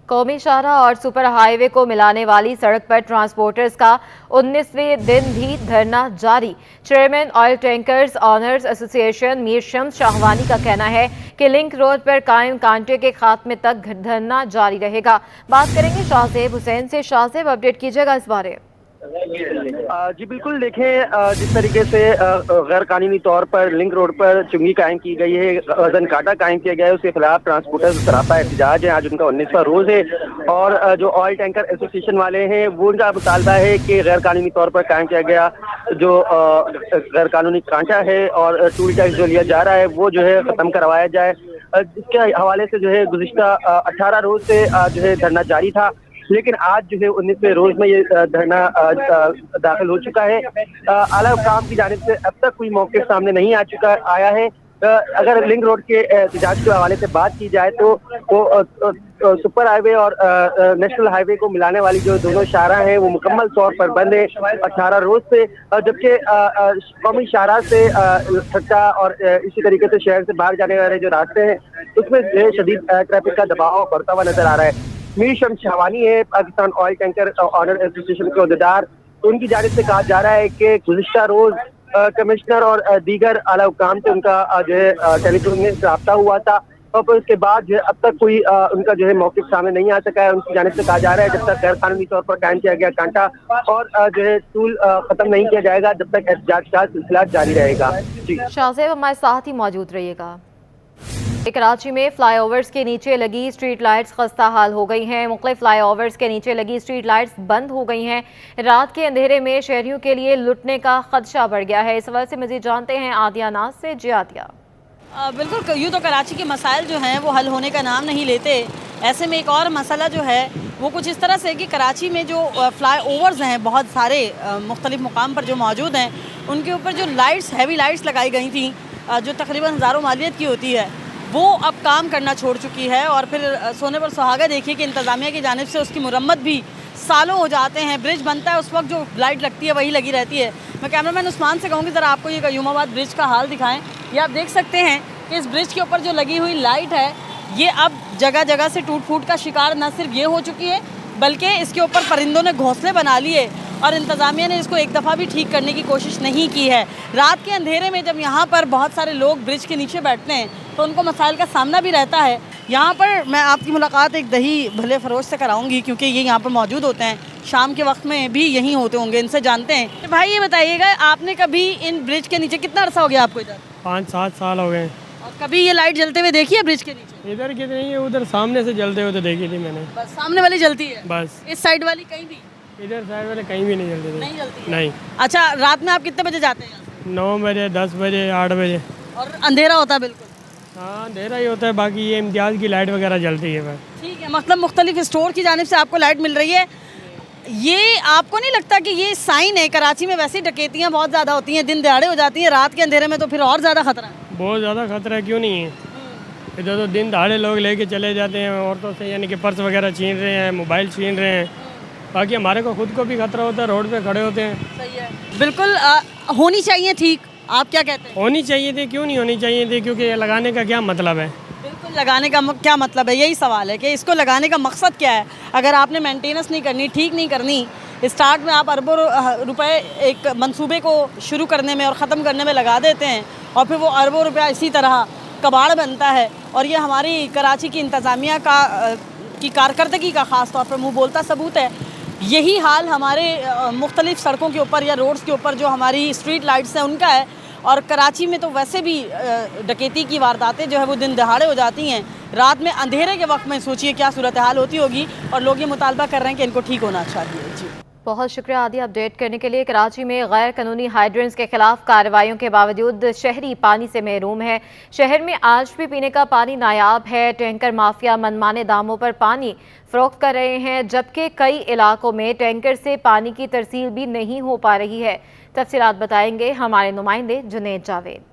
कौमी शाहराह और super highway को मिलाने वाली सड़क पर ट्रांसपोर्टर्स का 19वें दिन भी धरना जारी। Chairman oil tankers owners association Mir Shams Shahwani का कहना है कि लिंक रोड पर कायम कांटे के खात्मे तक धरना जारी रहेगा। बात करेंगे शाहजेब हुसैन से। शाहजेब, अपडेट कीजिएगा इस बारे। जी बिल्कुल, देखें जिस तरीके से गैर कानूनी तौर पर लिंक रोड पर चुंगी कायम की गई है, वजन काटा कायम किया गया है, उसके खिलाफ ट्रांसपोर्टर्स सरापा एहतजाज है। आज उनका 19वां रोज है और जो ऑयल टैंकर एसोसिएशन वाले हैं वो उनका मुतालबा है कि गैर कानूनी तौर पर कायम किया गया जो गैर कानूनी कांटा है और टूल टैक्स जो लिया जा रहा है वो जो है खत्म करवाया जाए। जिसके हवाले से जो है गुज़िश्ता 18 रोज से जो है धरना जारी था, लेकिन आज जो है 19वें रोज में ये धरना दाखिल हो चुका है। आला हुकाम की जानिब से अब तक कोई मौके सामने नहीं आया है। अगर लिंक रोड के एहतजाज के हवाले से बात की जाए तो वो सुपर हाईवे और नेशनल हाईवे को मिलाने वाली जो दोनों शाहराह हैं वो मुकम्मल तौर पर बंद है 18 रोज से, जबकि कौमी शाहराह से ठट्टा और इसी तरीके से शहर से बाहर जाने वाले जो रास्ते हैं उसमें शदीद ट्रैफिक का दबाव बढ़ता हुआ नजर आ रहा है। मीर शम्स शाहवानी है Pakistan oil tanker owner association के अहदेदार, तो उनकी जानिब से कहा जा रहा है कि गुज़िश्ता रोज कमिश्नर और दीगर आला हुकाम से उनका जो है टेलीफोन में रब्ता हुआ था और फिर उसके बाद जो है अब तक कोई उनका जो है मौके सामने नहीं आ सका है। उनकी जानिब से कहा जा रहा है जब तक गैर कानूनी तौर पर कायम किया गया कांटा और जो है टूल खत्म नहीं किया जाएगा जब तक एहतजाज का सिलसिला जारी रहेगा। शाहजेब, हमारे साथ ही मौजूद रहिएगा। कराची में फ्लाईओवर्स के नीचे लगी स्ट्रीट लाइट्स खस्ता हाल हो गई हैं। मुख्तलिफ फ्लाईओवर्स के नीचे लगी स्ट्रीट लाइट्स बंद हो गई हैं। रात के अंधेरे में शहरियों के लिए लुटने का खदशा बढ़ गया है। इस वजह से मज़ीद जानते हैं आदिया नाज से। जी आदिया। बिल्कुल, यूँ तो कराची के मसाइल जो हैं वो हल होने का नाम नहीं लेते। ऐसे में एक और मसला जो है वो कुछ इस तरह से कि कराची में जो फ्लाईओवर्स हैं बहुत सारे मुख्तलिफ मुकाम पर जो मौजूद हैं उनके ऊपर जो लाइट्स हैवी लाइट्स लगाई गई थी जो तकरीबन हज़ारों मालियत की होती है वो अब काम करना छोड़ चुकी है। और फिर सोने पर सुहागा देखिए कि इंतज़ामिया की जानिब से उसकी मुरम्मत भी सालों हो जाते हैं। ब्रिज बनता है उस वक्त जो लाइट लगती है वही लगी रहती है। मैं कैमरामैन उस्मान से कहूँगी ज़रा आपको ये कयूमाबाद ब्रिज का हाल दिखाएं। ये आप देख सकते हैं कि इस ब्रिज के ऊपर जो लगी हुई लाइट है ये अब जगह जगह से टूट फूट का शिकार न सिर्फ ये हो चुकी है बल्कि इसके ऊपर परिंदों ने घोंसले बना लिए और इंतज़ामिया ने इसको एक दफ़ा भी ठीक करने की कोशिश नहीं की है। रात के अंधेरे में जब यहाँ पर बहुत सारे लोग ब्रिज के नीचे बैठते हैं तो उनको मसाइल का सामना भी रहता है। यहाँ पर मैं आपकी मुलाकात एक दही भले फरोश से कराऊंगी क्योंकि ये यहाँ पर मौजूद होते हैं, शाम के वक्त में भी यहीं होते होंगे, इनसे जानते हैं। भाई ये बताइएगा आपने कभी इन ब्रिज के नीचे कितना अर्सा हो गया आपको इधर? 5-7 साल हो गए। और कभी ये लाइट जलते हुए देखी है ब्रिज के नीचे? इधर की नहीं है, उधर सामने से जलते हुए तो देखी थी मैंने। बस सामने वाली जलती है? बस। इस साइड वाली कहीं भी? इधर साइड वाले कहीं भी नहीं जलते थे। नहीं जलती? नहीं। अच्छा, रात में आप कितने बजे जाते हैं? 9 बजे, 10 बजे, 8 बजे। और अंधेरा होता है बिल्कुल? हाँ, अंधेरा ही होता है, बाकी ये इम्तियाज़ की लाइट वगैरह जलती है। ठीक है, मतलब मुख्तलिफ स्टोर की जानिब से आपको लाइट मिल रही है। ये आपको नहीं लगता कि ये साइन है? कराची में वैसे ही डकैतियाँ बहुत ज़्यादा होती हैं, दिन दहाड़े हो जाती हैं, रात के अंधेरे में तो फिर और ज़्यादा खतरा है। बहुत ज़्यादा खतरा है, क्यों नहीं है? इधर तो दिन दहाड़े लोग लेके चले जाते हैं औरतों से, यानी कि पर्स वगैरह छीन रहे हैं, मोबाइल छीन रहे हैं। बाकी हमारे को खुद को भी खतरा होता है, रोड पे खड़े होते हैं। सही है, बिल्कुल होनी चाहिए। ठीक, आप क्या कहते हैं? होनी चाहिए थी, क्यों नहीं होनी चाहिए थी? क्योंकि ये लगाने का क्या मतलब है? बिल्कुल, लगाने का क्या मतलब है? यही सवाल है कि इसको लगाने का मकसद क्या है। अगर आपने मेंटेनेंस नहीं करनी, ठीक नहीं करनी, स्टार्ट में आप अरबों रुपए एक मंसूबे को शुरू करने में और ख़त्म करने में लगा देते हैं और फिर वो अरबों रुपया इसी तरह कबाड़ बनता है। और ये हमारी कराची की इंतज़ामिया की कारकर्दगी का ख़ास तौर पर मुँह बोलता सबूत है। यही हाल हमारे मुख्तलिफ़ सड़कों के ऊपर या रोड्स के ऊपर जो हमारी स्ट्रीट लाइट्स हैं उनका है। और कराची में तो वैसे भी डकैती की वारदातें जो है वो दिन दहाड़े हो जाती हैं। रात में अंधेरे के वक्त में सोचिए क्या सूरत हाल होती होगी। और लोग ये मुतालबा कर रहे हैं कि इनको ठीक होना चाहिए। जी, बहुत शुक्रिया आदि अपडेट करने के लिए। कराची में गैर कानूनी हाइड्रेंट्स के खिलाफ कार्रवाइयों के बावजूद शहरी पानी से महरूम है। शहर में आज भी पीने का पानी नायाब है। टैंकर माफिया मनमाने दामों पर पानी फरोख्त कर रहे हैं, जबकि कई इलाकों में टैंकर से पानी की तरसील भी नहीं हो पा रही है। तफसीलात बताएंगे हमारे नुमाइंदे जुनेद जावेद।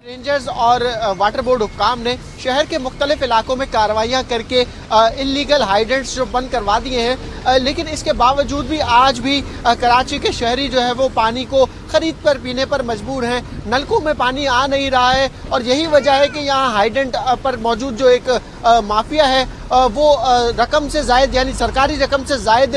रेंजर्स और वाटर बोर्ड हुक्काम ने शहर के मुख्तलिफ इलाकों में कार्रवाइयाँ करके इल्लीगल हाइड्रेंट्स जो बंद करवा दिए हैं, लेकिन इसके बावजूद भी आज भी कराची के शहरी जो है वो पानी को खरीद कर पीने पर मजबूर हैं। नलकों में पानी आ नहीं रहा है और यही वजह है कि यहाँ हाइडेंट पर मौजूद जो एक माफिया है वो रकम से जायद यानी सरकारी रकम से जायद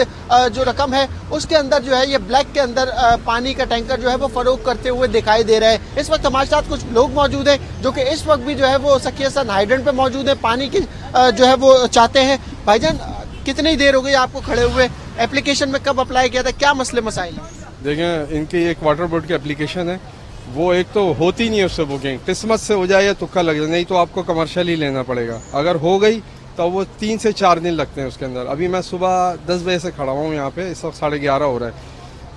जो रकम है उसके अंदर जो है ये ब्लैक के अंदर पानी का टैंकर जो है वो फरोख्त करते हुए दिखाई दे रहे हैं। इस वक्त हमारे साथ कुछ लोग मौजूद हैं जो कि इस वक्त भी जो है वो सखियसन हाइडेंट पे मौजूद है, पानी की जो है वो चाहते हैं। भाईजान, कितनी देर हो गई आपको खड़े हुए? एप्लीकेशन में कब अप्लाई किया था, क्या मसले मसाइल हैं? देखें, इनकी एक वाटर बोर्ड की एप्लीकेशन है, वो एक तो होती नहीं है उससे बुकिंग, किस्मत से हो जाए या तुक्का लग जाए, नहीं तो आपको कमर्शियल ही लेना पड़ेगा। अगर हो गई तो वो 3 से 4 दिन लगते हैं उसके अंदर। अभी मैं सुबह 10 बजे से खड़ा हूँ यहाँ पे, इस वक्त 11:30 हो रहा है।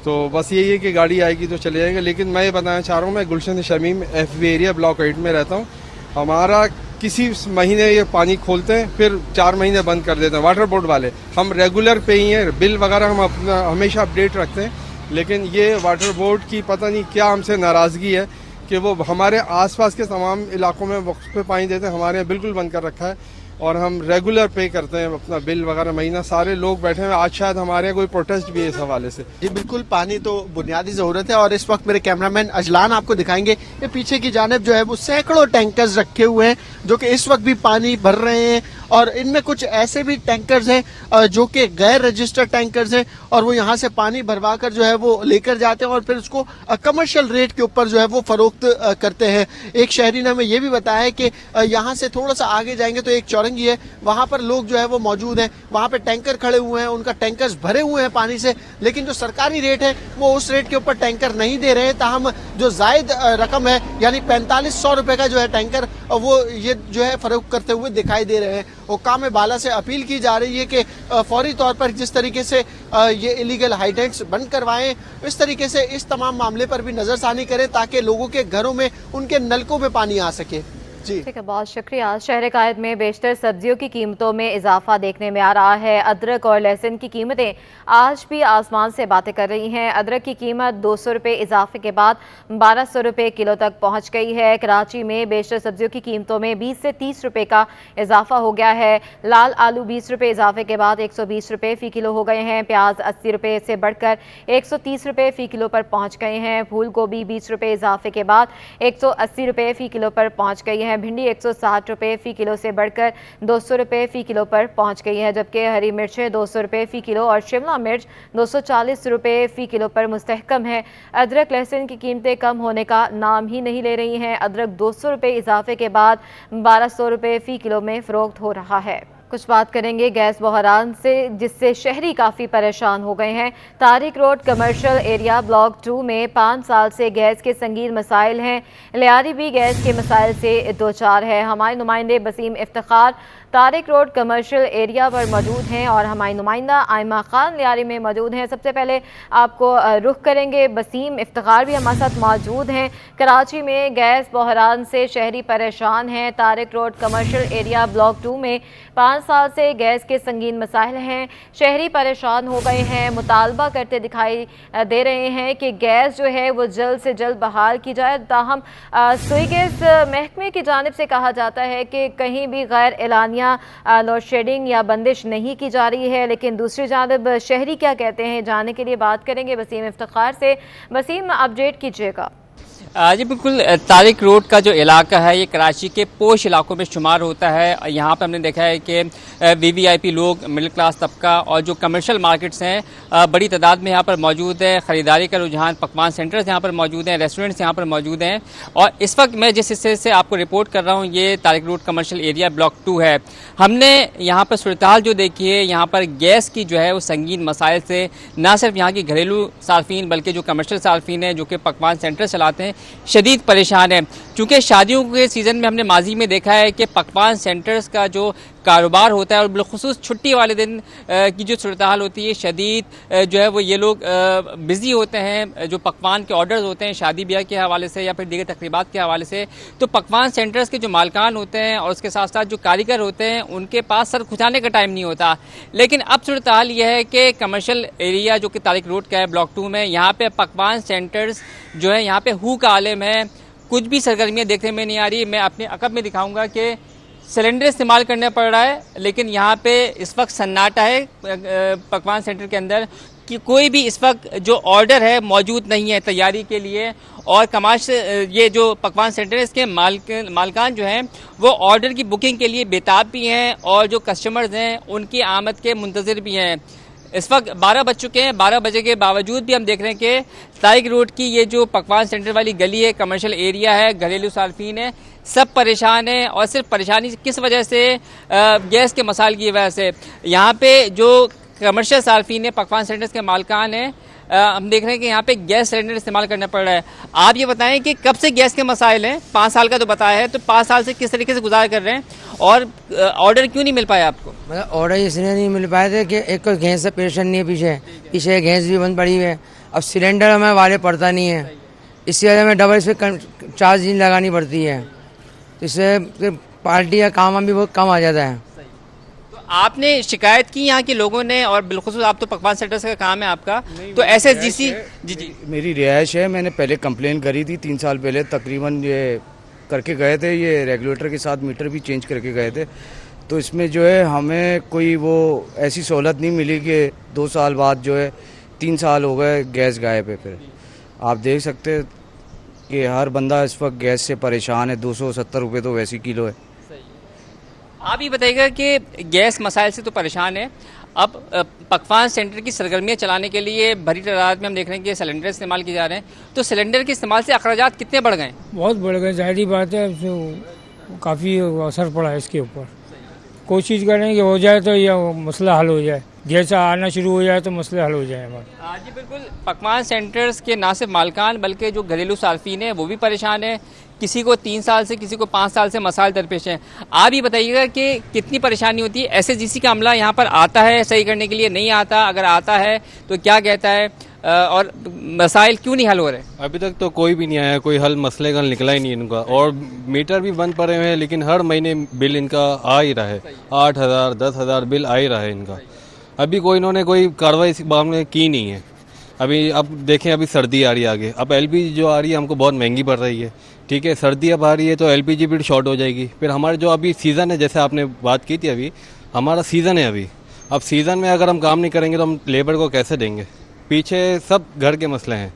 तो बस यही है कि गाड़ी आएगी तो चले जाएंगे। लेकिन मैं ये बताना चाह रहा हूँ, मैं गुलशन शमीम FB एरिया ब्लॉक 8 में रहता हूँ। हमारा किसी महीने ये पानी खोलते हैं, फिर 4 महीने बंद कर देते हैं वाटर बोर्ड वाले। हम रेगुलर पे ही हैं, बिल वगैरह हम अपना हमेशा अपडेट रखते हैं। लेकिन ये वाटर बोर्ड की पता नहीं क्या हमसे नाराज़गी है कि वो हमारे आसपास के तमाम इलाकों में वक्त पे पानी देते हैं, हमारे यहाँ बिल्कुल बंद कर रखा है और हम रेगुलर पे करते हैं अपना बिल वगैरह महीना। सारे लोग बैठे हैं, आज शायद हमारे यहाँ कोई प्रोटेस्ट भी है इस हवाले से। जी बिल्कुल, पानी तो बुनियादी ज़रूरत है और इस वक्त मेरे कैमरामैन अजलान आपको दिखाएंगे ये पीछे की जानिब जो है वो सैकड़ों टैंकर्स रखे हुए हैं जो कि इस वक्त भी पानी भर रहे हैं। और इनमें कुछ ऐसे भी टैंकर्स हैं जो कि गैर रजिस्टर्ड टैंकर्स हैं और वो यहाँ से पानी भरवा कर जो है वो लेकर जाते हैं और फिर उसको कमर्शियल रेट के ऊपर जो है वो फरोख्त करते हैं। एक शहरी ने हमें ये भी बताया है कि यहाँ से थोड़ा सा आगे जाएंगे तो एक चौरंगी है, वहाँ पर लोग जो है वो मौजूद हैं, वहाँ पे टैंकर खड़े हुए हैं, उनका टैंकर्स भरे हुए हैं पानी से, लेकिन जो सरकारी रेट है वो उस रेट के ऊपर टैंकर नहीं दे रहे हैं। ताहम जो जायद रकम है यानी 4500 रुपये का जो है टैंकर वो ये जो है फरोख्त करते हुए दिखाई दे रहे हैं। हुक्काम बाला से अपील की जा रही है कि फौरी तौर पर जिस तरीके से ये इलीगल हाइडेंट्स बंद करवाएं, इस तरीके से इस तमाम मामले पर भी नजरसानी करें ताकि लोगों के घरों में उनके नलकों में पानी आ सके। जी ठीक है, बहुत शुक्रिया। शहर कायद में बेशतर सब्जियों की कीमतों में इजाफा देखने में आ रहा है। अदरक और लहसुन की कीमतें आज भी आसमान से बातें कर रही हैं। अदरक की कीमत 200 रुपये इजाफे के बाद 1200 रुपये किलो तक पहुंच गई है। कराची में बेशतर सब्जियों की कीमतों में 20 से 30 रुपये का इजाफा हो गया है। लाल आलू 20 रुपये इजाफे के बाद 120 रुपये फ़ी किलो हो गए हैं। प्याज 80 रुपये से बढ़कर 130 रुपये फ़ी किलो पर पहुँच गए हैं। फूल गोभी 20 रुपये इजाफे के बाद 180 रुपये फ़ी किलो पर पहुँच गई है। भिंडी 160 रुपये फ़ी किलो से बढ़कर 200 रुपये फ़ी किलो पर पहुंच गई है, जबकि हरी मिर्चें 200 रुपये फ़ी किलो और शिमला मिर्च 240 रुपये फ़ी किलो पर मुस्तहकम है। अदरक लहसुन की कीमतें कम होने का नाम ही नहीं ले रही हैं। अदरक 200 रुपये इजाफे के बाद 1200 रुपये फ़ी किलो में फ़रोख्त हो रहा है। कुछ बात करेंगे गैस बहरान से, जिससे शहरी काफ़ी परेशान हो गए हैं। Tariq road commercial area block 2 में 5 साल से गैस के संगीन मसाइल हैं। लियारी भी गैस के मसाइल से दो चार है। हमारे नुमाइंदे Waseem Iftikhar Tariq road commercial area पर मौजूद हैं और हमारी नुमाइंदा आयमा खान लियारी में मौजूद हैं। सबसे पहले आपको रुख करेंगे, बसीम इफ्तिखार भी हमारे साथ मौजूद हैं। कराची में गैस बहरान से शहरी परेशान हैं। Tariq road commercial area block 2 में 5 साल से गैस के संगीन मसाइल हैं। शहरी परेशान हो गए हैं, मुतालबा करते दिखाई दे रहे हैं कि गैस जो है वो जल्द से जल्द बहाल की जाए। ताहम सुई गैस महकमे की जानिब से कहा जाता है कि कहीं भी गैर एलानिया लोड शेडिंग या बंदिश नहीं की जा रही है, लेकिन दूसरी जानिब शहरी क्या कहते हैं जानने के लिए बात करेंगे बसीम इफ्तिखार से। बसीम, अपडेट कीजिएगा। जी बिल्कुल, तारिक रोड का जो इलाका है ये कराची के पोश इलाकों में शुमार होता है। यहाँ पर हमने देखा है कि VVIP लोग, मिडिल क्लास तबका और जो कमर्शियल मार्केट्स हैं बड़ी तादाद में यहाँ पर मौजूद है। ख़रीदारी का रुझान, पकवान सेंटर्स यहाँ पर मौजूद हैं, रेस्टोरेंट्स यहाँ पर मौजूद हैं। और इस वक्त मैं जिस हिस्से से आपको रिपोर्ट कर रहा हूँ ये Tariq road commercial area block 2 है। हमने यहाँ पर सूरत-ए-हाल जो देखी है, यहाँ पर गैस की जो है वो संगीन मसाइल से ना सिर्फ यहाँ की घरेलू सार्फिन बल्कि जो कमर्शियल सार्फिन हैं जो कि पकवान सेंटर चलाते हैं शदीद परेशान है। चूँकि शादियों के सीज़न में हमने माजी में देखा है कि पकवान सेंटर्स का जो कारोबार होता है और बिलखुसूस छुट्टी वाले दिन की जो सूरत-ए-हाल होती है शदीद जो है वो ये लोग बिज़ी होते हैं। जो पकवान के ऑर्डर्स होते हैं शादी ब्याह के हवाले से या फिर दीगर तकरीबात के हवाले से, तो पकवान सेंटर्स के जो मालकान होते हैं और उसके साथ साथ जो कारीगर होते हैं उनके पास सर खुजाने का टाइम नहीं होता। लेकिन अब सूरत-ए-हाल यह है कि कमर्शियल एरिया जो कि तारिक रोड का है ब्लॉक 2 में, यहाँ पर पकवान सेंटर्स जो है यहाँ पर हू का आलम है। कुछ भी सरगर्मियाँ देखने में नहीं आ रही। मैं अपने अकब में दिखाऊँगा कि सिलेंडर इस्तेमाल करना पड़ रहा है, लेकिन यहाँ पे इस वक्त सन्नाटा है पकवान सेंटर के अंदर कि कोई भी इस वक्त जो ऑर्डर है मौजूद नहीं है तैयारी के लिए। और कमाश ये जो पकवान सेंटर है इसके मालकान जो हैं वो ऑर्डर की बुकिंग के लिए बेताब भी हैं और जो कस्टमर्स हैं उनकी आमद के मुंतज़िर भी हैं। इस वक्त 12 बज चुके हैं, 12 बजे के बावजूद भी हम देख रहे हैं कि तारिक रोड की ये जो पकवान सेंटर वाली गली है, कमर्शियल एरिया है, घरेलू सार्फिन है, सब परेशान हैं। और सिर्फ परेशानी किस वजह से, गैस के मसाइल की वजह से। यहाँ पे जो कमर्शियल सार्फिन है, पकवान सेंटर्स के मालकान हैं, हम देख रहे हैं कि यहाँ पे गैस सिलेंडर इस्तेमाल करना पड़ रहा है। आप ये बताएं कि कब से गैस के मसाइल हैं? 5 साल का तो बताया है, तो 5 साल से किस तरीके से गुजार कर रहे हैं और ऑर्डर क्यों नहीं मिल पाया आपको? मतलब ऑर्डर इसलिए नहीं मिल पाए थे कि एक तो गैस से परेशानी है, पीछे गैस भी बंद पड़ी हुई है। अब सिलेंडर हमें वाले पड़ता नहीं है, इससे वजह में डबल इस पर चार्ज लगानी पड़ती है, इससे पार्टी का काम भी बहुत कम आ जाता है। आपने शिकायत की यहाँ के लोगों ने, और बिल्कुल आप तो पकवान सेंटर्स का काम है आपका, तो SSGC जी मेरी रिहाइश है। मैंने पहले कंप्लेन करी थी 3 साल पहले, तकरीबन ये करके गए थे, ये रेगुलेटर के साथ मीटर भी चेंज करके गए थे। तो इसमें जो है हमें कोई वो ऐसी सहूलत नहीं मिली कि 2 साल बाद जो है 3 साल हो गए गैस गायब है। फिर आप देख सकते हैं कि हर बंदा इस वक्त गैस से परेशान है। 270 रुपये तो वैसी किलो है। आप ये बताइएगा कि गैस मसाइल से तो परेशान है, अब पकवान सेंटर की सरगर्मियाँ चलाने के लिए बड़ी तादाद में हम देख रहे हैं कि सिलेंडर इस्तेमाल किए जा रहे हैं, तो सिलेंडर के इस्तेमाल से अखराजात कितने बढ़ गए? बहुत बढ़ गए, ज़ाहिर बात है, काफ़ी असर पड़ा है इसके ऊपर। कोशिश करें कि हो जाए तो यह मसला हल हो जाए, गैस आना शुरू हो जाए तो मसले हल हो जाए हमारे। जी बिल्कुल, पकवान सेंटर्स के ना सिर्फ मालकान बल्कि जो घरेलू सार्फिन है वो भी परेशान है। किसी को 3 साल से, किसी को 5 साल से मसाइल दरपेश हैं। आप ही बताइएगा कि कितनी परेशानी होती है? SSGC का अमला यहाँ पर आता है सही करने के लिए, नहीं आता? अगर आता है तो क्या कहता है और मसाइल क्यों नहीं हल हो रहे? अभी तक तो कोई भी नहीं आया, कोई हल मसले का निकला ही नहीं इनका। और मीटर भी बंद पड़े हुए हैं, लेकिन हर महीने बिल इनका आ ही रहा है, 8,000 10,000 बिल आ ही रहा है इनका। अभी कोई इन्होंने कोई कार्रवाई इस बारे में की नहीं है। अभी अब देखें, अभी सर्दी आ रही है आगे, अब LPG जो आ रही है हमको बहुत महंगी पड़ रही है। ठीक है, सर्दी अब आ रही है तो LPG भी शॉर्ट हो जाएगी। फिर हमारे जो अभी सीज़न है, जैसे आपने बात की थी, अभी हमारा सीज़न है अभी। अब सीज़न में अगर हम काम नहीं करेंगे तो हम लेबर को कैसे देंगे? पीछे सब घर के मसले हैं।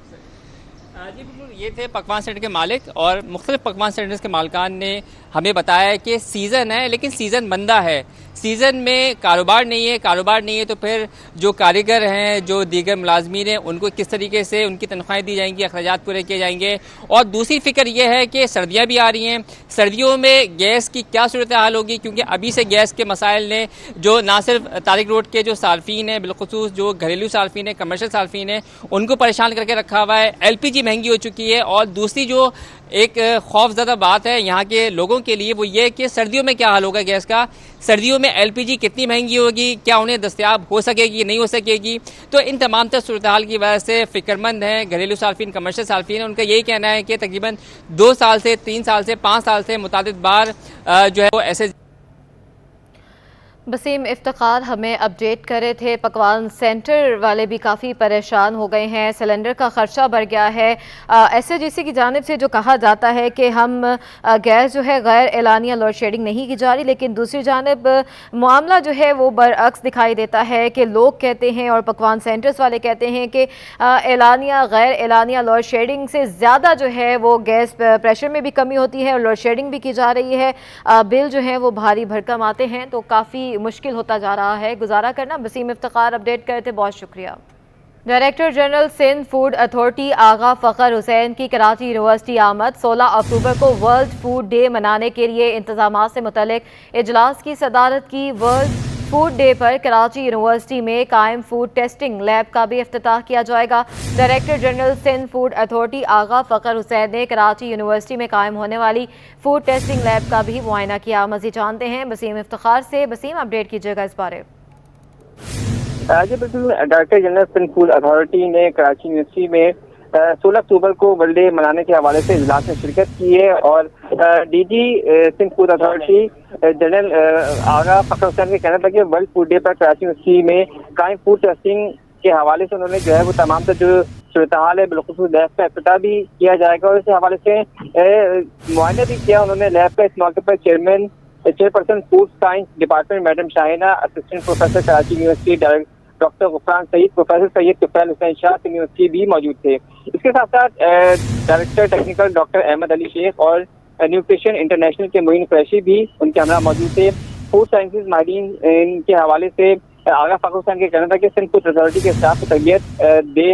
जी बिल्कुल, ये थे पकवान सेंटर के मालिक और मुख्तलिफ पकवान सेंटर्स के मालकान ने हमें बताया कि सीज़न है लेकिन सीज़न मंदा है, सीज़न में कारोबार नहीं है। कारोबार नहीं है तो फिर जो कारीगर हैं, जो दीगर मुलाजमीन हैं, उनको किस तरीके से उनकी तनख्वाहें दी जाएंगी, अखराजात पूरे किए जाएंगे। और दूसरी फ़िक्र ये है कि सर्दियाँ भी आ रही हैं, सर्दियों में गैस की क्या सूरत हाल होगी, क्योंकि अभी से गैस के मसाइल ने जो ना सिर्फ तारिक रोड के जो सार्फिन हैं, बिलखुसूस जो घरेलू सार्फिन है, कमर्शियल सार्फिन है, उनको परेशान करके रखा हुआ है। LPG महंगी हो चुकी है। और दूसरी जो एक खौफज़दा बात है यहाँ के लोगों के लिए वो ये कि सर्दियों में क्या हाल होगा गैस का, सर्दियों में LPG कितनी महंगी होगी, क्या उन्हें दस्तयाब हो सकेगी, नहीं हो सकेगी। तो इन तमाम तर सूरत हाल की वजह से फ़िक्रमंद हैं घरेलू सार्फिन, कमर्शियल सार्फिन है। उनका यही कहना है कि तकरीबन 2 साल से, 3 साल से, 5 साल से मुतादिद बार जो है वो ऐसे। बसीम इफ्तिखार हमें अपडेट कर रहे थे, पकवान सेंटर वाले भी काफ़ी परेशान हो गए हैं, सिलेंडर का ख़र्चा बढ़ गया है। SSGC की जानिब से जो कहा जाता है कि हम गैस जो है गैर एलानिया लोड शेडिंग नहीं की जा रही, लेकिन दूसरी जानिब मामला जो है वो बरअक्स दिखाई देता है कि लोग कहते हैं और पकवान सेंटर्स वाले कहते हैं कि एलानिया गैर एलानिया लोड शेडिंग से ज़्यादा जो है वो गैस प्रेशर में भी कमी होती है और लोड शेडिंग भी की जा रही है। बिल जो है वो भारी भरकम आते हैं, तो काफ़ी मुश्किल होता जा रहा है गुजारा करना। बसीम इफ्तिखार अपडेट करे थे, बहुत शुक्रिया। Director general Sindh food authority Agha Fakhar Hussain की कराची यूनिवर्सिटी आमद। 16 अक्टूबर को वर्ल्ड फूड डे मनाने के लिए इंतजाम से मुतल्लिक इजलास की सदारत की। वर्ल्ड फूड डे पर कराची यूनिवर्सिटी में कायम फूड टेस्टिंग लैब का भी इफ्तिताह किया जाएगा। Director general Sindh food authority Agha Fakhar Hussain ने कराची यूनिवर्सिटी में कायम होने वाली फूड टेस्टिंग लैब का भी मुआयना किया। मज़ीद जानते हैं बसीम इफ्तिखार से। बसीम, अपडेट कीजिएगा इस बारे। जी बिल्कुल, director general Sindh food authority ने कराची यूनिवर्सिटी में 16 अक्टूबर को वर्ल्ड डे मनाने के हवाले से इजलास में शिरकत की है और DG Sindh food authority general Agha Fakhar Hussain के कहना था कि वर्ल्ड फूड डे पर कराची यूनिवर्सिटी में कायम फूड टेस्टिंग के हवाले से उन्होंने जो है वो तमाम तर जो सूरत हाल है बिलखुसूस लैब का इफ्तिताह भी किया जाएगा और इस हवाले से मुआयना भी किया उन्होंने लैब का। इस मौके पर chairman chairperson food science department madam Shahina, assistant professor Karachi university doctor Gufran Saeed, professor Syed Tufail Hussain Shah university भी मौजूद थे। इसके साथ साथ director technical doctor Ahmed Ali Sheikh और न्यूट्रिशन इंटरनेशनल के मोइन कुरैशी भी उनके हमरा मौजूद थे। फूड साइंसेज माहिरीन के हवाले से आगा फारूक हुसैन के कहना था कि सिंध फूड अथॉरिटी के स्टाफ को तरबियत दिए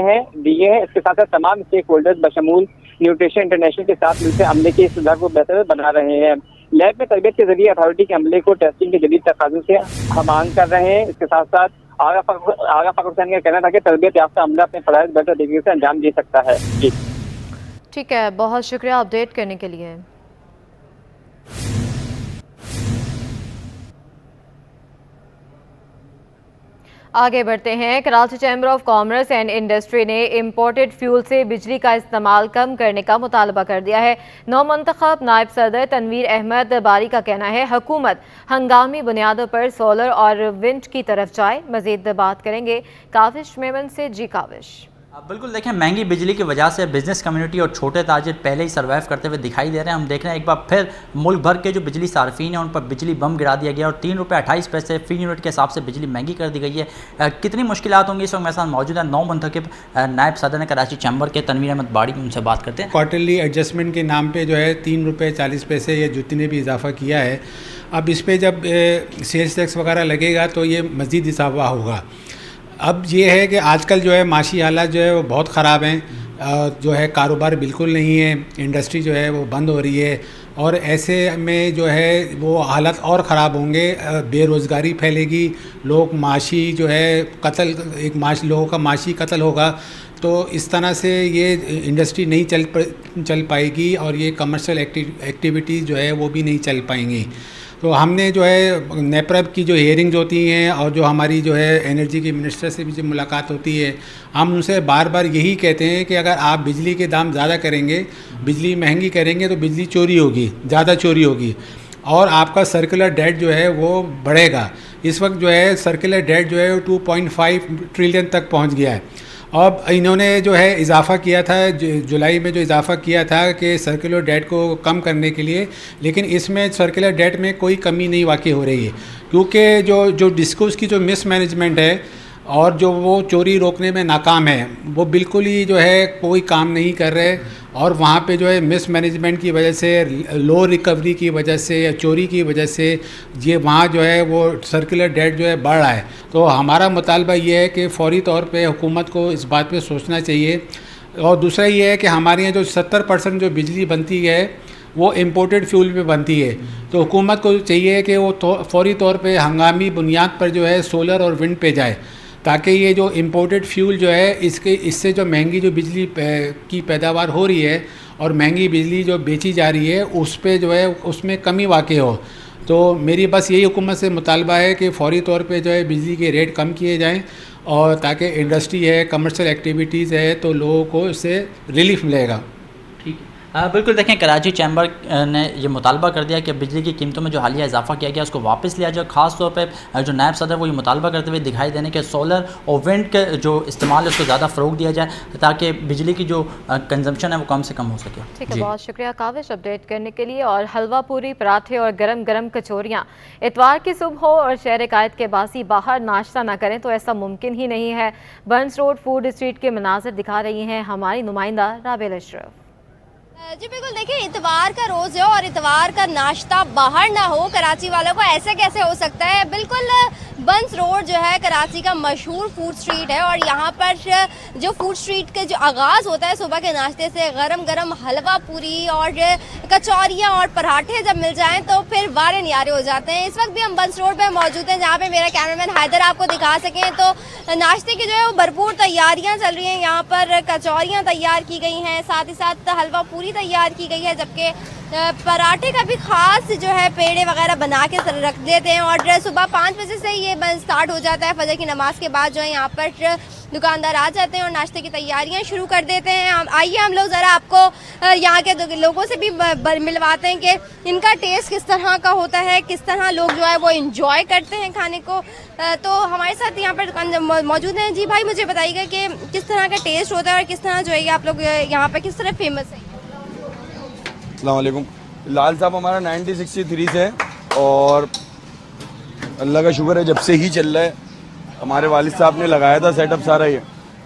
हैं। इसके साथ साथ तमाम स्टेक होल्डर्स बशमूल न्यूट्रिशन इंटरनेशनल के साथ मिलकर अमले के सुधार को बेहतर बना रहे हैं। लैब में तरबियत के जरिए अथॉरिटी के अमले को टेस्टिंग के जदीद तकाज़ों से हमान कर रहे हैं। इसके साथ साथ आगा फारूक हुसैन का कहना था कि तरबियत याफ्ता अमला अपने फराइज बेहतर तरीके से अंजाम दे सकता है। जी ठीक है, बहुत शुक्रिया अपडेट करने के लिए। आगे बढ़ते हैं। Karachi chamber of commerce and industry ने इम्पोर्टेड फ्यूल से बिजली का इस्तेमाल कम करने का मुतालबा कर दिया है। नौ मंतखब नायब सदर तनवीर अहमद बारी का कहना है हुकूमत हंगामी बुनियादों पर सोलर और विंड की तरफ जाए। मजीद बात करेंगे काविश मेमन से। जी काविश। बिल्कुल देखें, महंगी बिजली की वजह से बिज़नेस कम्युनिटी और छोटे ताजिर पहले ही सर्वाइव करते हुए दिखाई दे रहे हैं। हम देख रहे हैं एक बार फिर मुल्क भर के जो बिजली सार्फिन हैं उन पर बिजली बम गिरा दिया गया और 3 रुपये 28 पैसे फी यूनिट के हिसाब से बिजली महंगी कर दी गई है। कितनी मुश्किलात होंगी, इस वक्त मेरे साथ मौजूद है नौ मुंतखब नायब सदर कराची चैम्बर के तनवीर अहमद बाड़ी, उनसे बात करते हैं। क्वार्टरली एडजस्टमेंट के नाम पर जो है 3 रुपये 40 पैसे ये जितने भी इजाफा किया है, अब इस पर जब सेल्स टैक्स वगैरह लगेगा तो ये मज़ीद इजाफा होगा। अब ये है कि आजकल जो है माशी हालात जो है वो बहुत ख़राब हैं, जो है कारोबार बिल्कुल नहीं है, इंडस्ट्री जो है वो बंद हो रही है और ऐसे में जो है वो हालत और ख़राब होंगे, बेरोज़गारी फैलेगी, लोग माशी जो है कत्ल लोगों का माशी कत्ल होगा। तो इस तरह से ये इंडस्ट्री नहीं चल पाएगी और ये कमर्शियल एक्टिविटीज़ जो है वो भी नहीं चल पाएंगी। तो हमने जो है नेप्रब की जो हियरिंग्स होती हैं और जो हमारी जो है एनर्जी के मिनिस्टर से भी जो मुलाकात होती है, हम उनसे बार बार यही कहते हैं कि अगर आप बिजली के दाम ज़्यादा करेंगे, बिजली महंगी करेंगे तो बिजली चोरी होगी, ज़्यादा चोरी होगी और आपका सर्कुलर डेट जो है वो बढ़ेगा। इस वक्त जो है सर्कुलर डेट जो है 2.5 ट्रिलियन तक पहुँच गया है। अब इन्होंने जो है इजाफ़ा किया था जुलाई में, जो इजाफ़ा किया था कि सर्कुलर डेट को कम करने के लिए, लेकिन इसमें सर्कुलर डेट में कोई कमी नहीं वाक़ई हो रही है क्योंकि जो डिस्कोस की जो मिसमैनेजमेंट है और जो वो चोरी रोकने में नाकाम है, वो बिल्कुल ही जो है कोई काम नहीं कर रहे और वहाँ पे जो है मिसमैनेजमेंट की वजह से, लो रिकवरी की वजह से या चोरी की वजह से ये वहाँ जो है वो सर्कुलर डेट जो है बढ़ रहा है। तो हमारा मुतालबा ये है कि फ़ौरी तौर पे हुकूमत को इस बात पे सोचना चाहिए। और दूसरा ये है कि हमारे यहाँ जो 70% जो बिजली बनती है वो इम्पोर्टेड फ्यूल पे बनती है, तो हुकूमत को चाहिए कि वो फ़ौरी तौर पे हंगामी बुनियाद पर जो है सोलर और विंड पे जाए ताकि ये जो इम्पोर्टेड फ्यूल जो है इससे जो महंगी जो बिजली की पैदावार हो रही है और महंगी बिजली जो बेची जा रही है उस पे जो है उसमें कमी वाक़ई हो। तो मेरी बस यही हुकूमत से मुतालबा है कि फ़ौरी तौर पे जो है बिजली के रेट कम किए जाएं और ताकि इंडस्ट्री है, कमर्शियल एक्टिविटीज़ है, तो लोगों को इससे रिलीफ मिलेगा। ठीक है, बिल्कुल देखें, कराची चैम्बर ने ये मुतालबा कर दिया कि बिजली की कीमतों में जो हालिया इजाफा किया गया उसको वापस लिया जाए। ख़ास तौर पे जो नायब सदर वो ये मुतालबा करते हुए दिखाई देने के सोलर और विंड के जो इस्तेमाल है उसको ज़्यादा फ़रोग दिया जाए ताकि बिजली की जो कंजम्पशन है वो कम से कम हो सके। ठीक है, बहुत शुक्रिया काविश अपडेट करने के लिए। और हलवा पूरी, पराठे और गरम गरम कचौरियाँ इतवार की सुबह हो और शहर कायद के बासी बाहर नाश्ता ना करें तो ऐसा मुमकिन ही नहीं है। बर्न्स रोड फूड स्ट्रीट के मनाजिर दिखा रही हैं हमारी नुमाइंदा राबेल अशरफ। जी बिल्कुल, देखिए इतवार का रोज़ है और इतवार का नाश्ता बाहर ना हो कराची वालों को ऐसे कैसे हो सकता है। बिल्कुल बर्न्स रोड जो है कराची का मशहूर फूड स्ट्रीट है और यहाँ पर जो फूड स्ट्रीट के जो आगाज़ होता है सुबह के नाश्ते से, गरम गरम हलवा पूरी और कचौरियाँ और पराठे जब मिल जाएं तो फिर वारे न्यारे हो जाते हैं। इस वक्त भी हम बर्न्स रोड पर मौजूद हैं जहाँ पे मेरा कैमरामैन हैदर आपको दिखा सकें। तो नाश्ते की जो है वो भरपूर तैयारियाँ चल रही हैं। यहाँ पर कचौरियाँ तैयार की गई हैं, साथ ही साथ हलवा पूरी तैयार की गई है, जबकि पराठे का भी खास जो है पेड़े वगैरह बना के रख देते हैं और सुबह 5 बजे से ये स्टार्ट हो जाता है। फजर की नमाज के बाद जो है यहाँ पर दुकानदार आ जाते हैं और नाश्ते की तैयारियां शुरू कर देते हैं। आइए हम लोग ज़रा आपको यहाँ के लोगों से भी मिलवाते हैं कि इनका टेस्ट किस तरह का होता है, किस तरह लोग जो है वो इंजॉय करते हैं खाने को। तो हमारे साथ यहाँ पर दुकान मौजूद हैं। जी भाई, मुझे बताइएगा कि किस तरह का टेस्ट होता है और किस तरह जो है आप लोग यहाँ पर किस तरह फेमस है। अस्सलाम वालेकुम। लाल साहब हमारा 1963 से और अल्लाह का शुक्र है जब से ही चल रहा है। हमारे वालिद साहब ने लगाया था सेटअप सारा ये,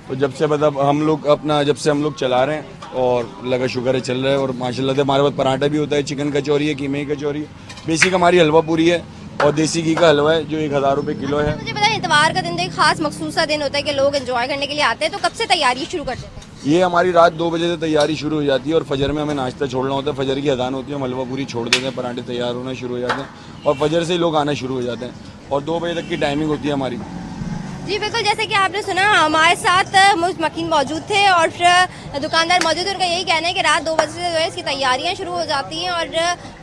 तो जब से मतलब जब से हम लोग चला रहे हैं और अल्लाह का शुक्र है चल रहा है। और माशाल्लाह से हमारे पास पराठा भी होता है, चिकन कचौरी है, कीमे की कचौरी है, बेसिक हमारी हलवा पूरी है और देसी घी का हलवा है जो 1000 रुपये किलो है। मुझे पता है इतवार का दिन तो एक खास मखसूसा दिन होता है कि लोग एंजॉय करने के लिए आते हैं, तो कब से तैयारी शुरू कर देते हैं? ये हमारी रात 2 बजे से तैयारी शुरू हो जाती है और फजर में हमें नाश्ता छोड़ना होता है। फजर की अजान होती है, हम हलवा पूरी छोड़ देते हैं, पराठे तैयार होना शुरू हो जाते हैं और फजर से ही लोग आना शुरू हो जाते हैं और 2 बजे तक की टाइमिंग होती है हमारी। जी बिल्कुल, जैसे कि आपने सुना हमारे साथ मकीन मौजूद थे और फिर दुकानदार मौजूद है। उनका यही कहना है कि रात 2 बजे से जो है इसकी तैयारियां शुरू हो जाती हैं और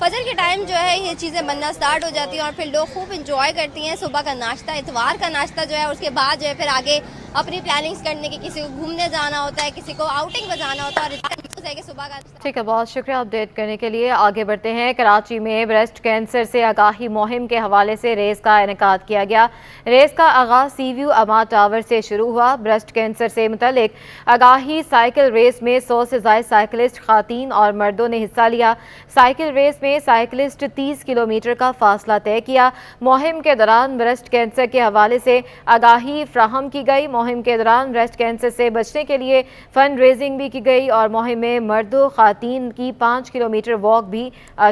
फजर के टाइम जो है ये चीज़ें बनना स्टार्ट हो जाती हैं और फिर लोग खूब इंजॉय करती हैं सुबह का नाश्ता, इतवार का नाश्ता जो है। उसके बाद जो है फिर आगे अपनी प्लानिंग्स करने की, किसी को घूमने जाना होता है, किसी को आउटिंग पर जाना होता है और है कि सुबह का। ठीक है, बहुत शुक्रिया अपडेट करने के लिए। आगे बढ़ते हैं। कराची में ब्रेस्ट कैंसर से आगाही मुहिम के हवाले से रेस का इनेकाद किया गया। रेस का आगाज सी व्यू अमा टावर से शुरू हुआ। ब्रेस्ट कैंसर से मुतल्लिक आगाही साइकिल रेस में 100 से ज़ायद साइकिलिस्ट खातीन और मर्दों ने हिस्सा लिया। साइकिल रेस में साइकिलिस्ट 30 किलोमीटर का फासला तय किया। मुहिम के दौरान ब्रेस्ट कैंसर के हवाले से आगाही फ्राहम की गई। मुहिम के दौरान ब्रेस्ट कैंसर से बचने के लिए फंड रेजिंग भी की गई और मुहिम में मर्दों खातीन की 5 किलोमीटर वॉक भी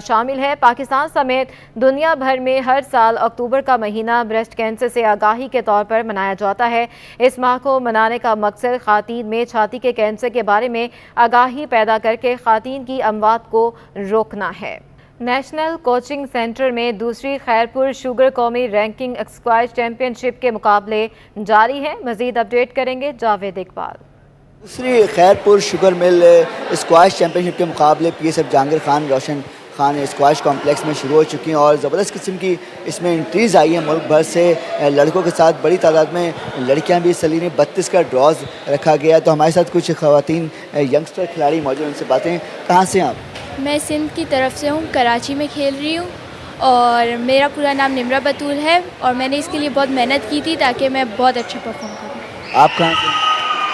शामिल है। पाकिस्तान समेत दुनिया भर में हर साल अक्टूबर का महीना ब्रेस्ट कैंसर से आगाही के तौर पर मनाया जाता है। इस माह को मनाने का मकसद खातीन में छाती के कैंसर के बारे में आगाही पैदा करके खातीन की अमवात को रोकना है। नेशनल कोचिंग सेंटर में दूसरी खैरपुर शुगर कौमी रैंकिंग स्क्वैश चैंपियनशिप के मुकाबले जारी हैं। मजीद अपडेट करेंगे जावेद इकबाल। दूसरी Khairpur sugar mill squash championship के मुकाबले PSF जहांगीर खान रोशन खान स्क्वैश कॉम्प्लेक्स में शुरू हो चुकी हैं और ज़बरदस्त किस्म की इसमें एंट्रीज़ आई हैं मुल्क भर से लड़कों के साथ बड़ी तादाद में लड़कियां भी हिस्सा ली हैं। 32 का ड्रॉज रखा गया। तो हमारे साथ कुछ ख़वातीन यंगस्टर खिलाड़ी मौजूद हैं, उनसे बातें। कहाँ से आप? मैं सिंध की तरफ से हूँ, कराची में खेल रही हूँ और मेरा पूरा नाम निम्रा बतूल है और मैंने इसके लिए बहुत मेहनत की थी ताकि मैं बहुत अच्छा परफॉर्म करूँ। आप कहाँ से?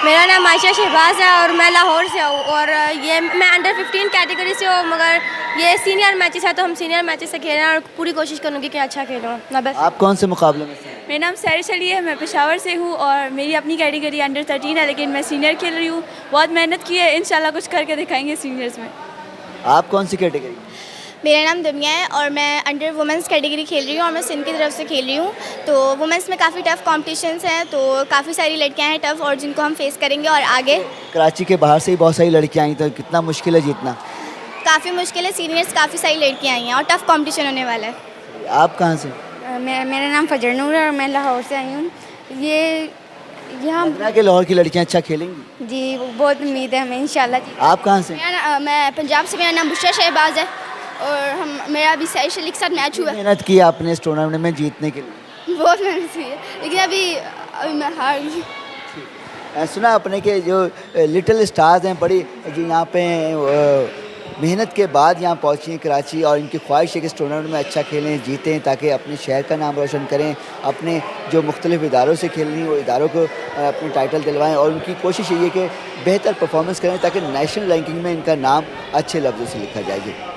मेरा नाम आयशा शहबाज है और मैं लाहौर से हूँ और ये मैं अंडर 15 कैटेगरी से हूँ, मगर ये सीनियर मैचेस है तो हम सीनियर मैचेस से खेल रहे हैं और पूरी कोशिश करूँगी कि अच्छा खेलूँ। आप कौन से मुकाबले में? मेरा नाम सैर चली है, मैं पेशावर से हूँ और मेरी अपनी कैटेगरी अंडर 13 है, लेकिन मैं सीनियर खेल रही हूँ। बहुत मेहनत की है, इंशाल्लाह कुछ करके दिखाएंगे सीनियर्स में। आप कौन सी कैटेगरी? मेरा नाम दुनिया है और मैं अंडर वुमेंस कैटेगरी खेल रही हूँ और मैं सिंध की तरफ से खेल रही हूँ। तो वुमेंस में काफ़ी टफ़ कॉम्पिटिशन्स हैं, तो काफ़ी सारी लड़कियाँ हैं टफ़ और जिनको हम फेस करेंगे। और आगे कराची के बाहर से ही बहुत सारी लड़कियाँ आई, तो कितना मुश्किल है जीतना? काफ़ी मुश्किल है, सीनियर्स काफ़ी सारी लड़कियाँ आई हैं और टफ़ कॉम्पिटिशन होने वाला है। आप कहाँ से? मेरा नाम फजर नूर है और मैं लाहौर से आई हूँ। ये यहाँ के लाहौर की लड़कियाँ अच्छा खेलेंगी? जी, बहुत उम्मीद है हमें इंशाल्लाह। आप कहाँ से? मैं पंजाब से, मेरा नाम बुशरा शहबाज है और मेरा अभी सैश अली के साथ मैच हुआ। मेहनत की आपने इस टूर्नामेंट में जीतने के लिए? बहुत मेहनत की है, लेकिन अभी मैं हार गई। सुना आपने कि जो लिटिल स्टार्स हैं बड़ी जो यहाँ पे मेहनत के बाद यहाँ पहुँची हैं कराची और इनकी ख्वाहिश है कि इस टूर्नामेंट में अच्छा खेलें, जीतें ताकि अपने शहर का नाम रोशन करें, अपने जो मुख्तलिफ इदारों से खेल रही हैं वो इदारों को अपने टाइटल दिलवाएं और उनकी कोशिश ये है कि बेहतर परफॉर्मेंस करें ताकि नेशनल रैंकिंग में इनका नाम अच्छे लफ्ज़ों से लिखा जाए।